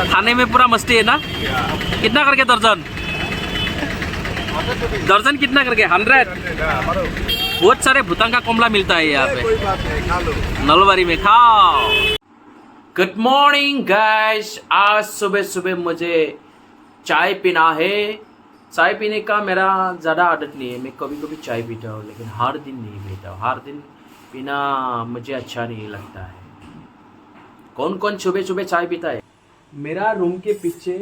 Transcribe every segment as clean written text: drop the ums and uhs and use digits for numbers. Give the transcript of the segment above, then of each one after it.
खाने में पूरा मस्ती है ना। कितना करके दर्जन? दर्जन कितना करके? 100। बहुत सारे भूटान का कमला मिलता है यहाँ पे नलबारी में। खाओ। Good morning guys. आज सुबह सुबह मुझे चाय पीना है। चाय पीने का मेरा ज़्यादा आदत नहीं है। मैं कभी कभी चाय पीता हूँ, लेकिन हर दिन नहीं पीता हूँ। हर दिन पीना मुझे अच्छा नहीं लगता है। कौन कौन सुबह सुबह चाय पीता है? मेरा रूम के पीछे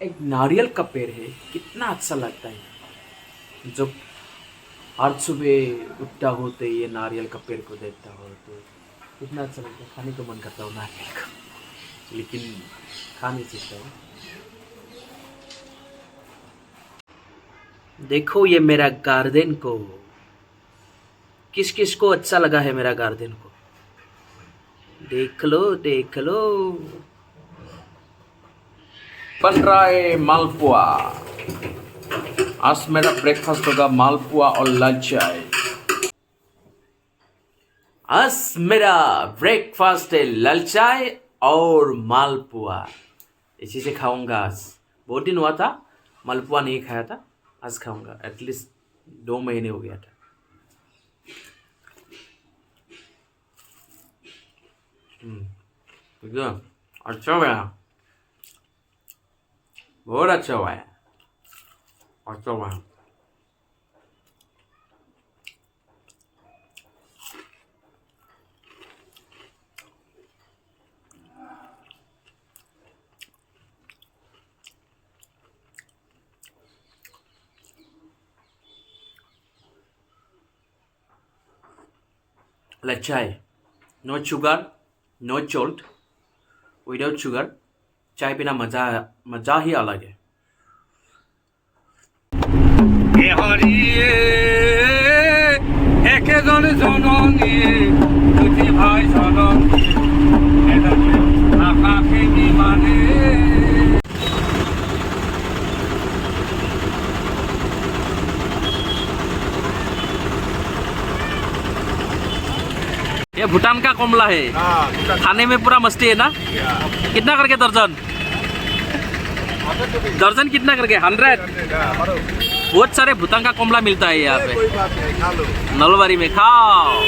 एक नारियल का पेड़ है। कितना अच्छा लगता है जब हर सुबह उठता हो तो ये नारियल का पेड़ को देखता हो तो कितना अच्छा लगता है। खाने को मन करता हो नारियल का, लेकिन खा नहीं सकता हूँ। देखो ये मेरा गार्डन को। किस किस को अच्छा लगा है मेरा गार्डन को? देख लो देख लो। बन रहा है मालपुआ। आज मेरा ब्रेकफास्ट होगा मालपुआ और लाल चाय। आज मेरा ब्रेकफास्ट है लाल चाय और मालपुआ। इसी से खाऊंगा आज। बहुत दिन हुआ था मालपुआ नहीं खाया था, आज खाऊंगा। एटलीस्ट 2 महीने हो गया था। अच्छा हुआ, बहुत अच्छा हुआ है। अच्छा हुआ। अच्छा है। नो शुगर, नो चोल्ट, विदाउट शुगर चाय पीना मजा ही अलग है। ये भूटान का कमला है। खाने में पूरा मस्ती है ना। कितना करके दर्जन? दर्जन कितना करके? 100। बहुत सारे भूटान का कमला मिलता है यहाँ पे नलबारी में। खाओ।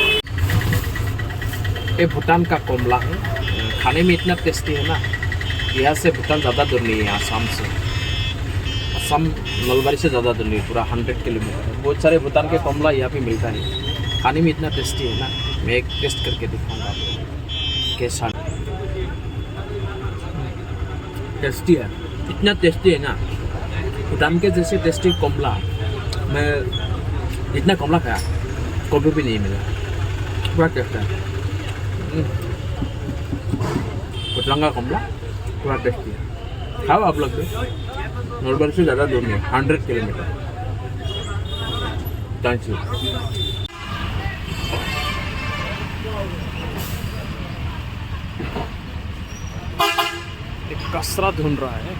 ये भूटान का कमला है। खाने में इतना टेस्टी है ना। यहाँ से भूटान ज़्यादा दूर नहीं है, आसाम से। आसाम नलबारी से ज़्यादा दूर नहीं है, पूरा 100 किलोमीटर। बहुत सारे भूटान के कमला यहाँ पे मिलता है। खाने में इतना टेस्टी है ना। मैं एक टेस्ट करके दिखाऊंगा आपको कैसा टेस्टी है। इतना टेस्टी है ना, भूटान के जैसे टेस्टी कमला मैं इतना कमला खाया कभी भी नहीं मिला। पूरा टेस्ट है। भूटान का कमला पूरा टेस्टी है। खाओ आप लोग भी। नलबारी से ज़्यादा दूर नहीं, 100 किलोमीटर। Thank you. कसरा ढूंढ रहा है।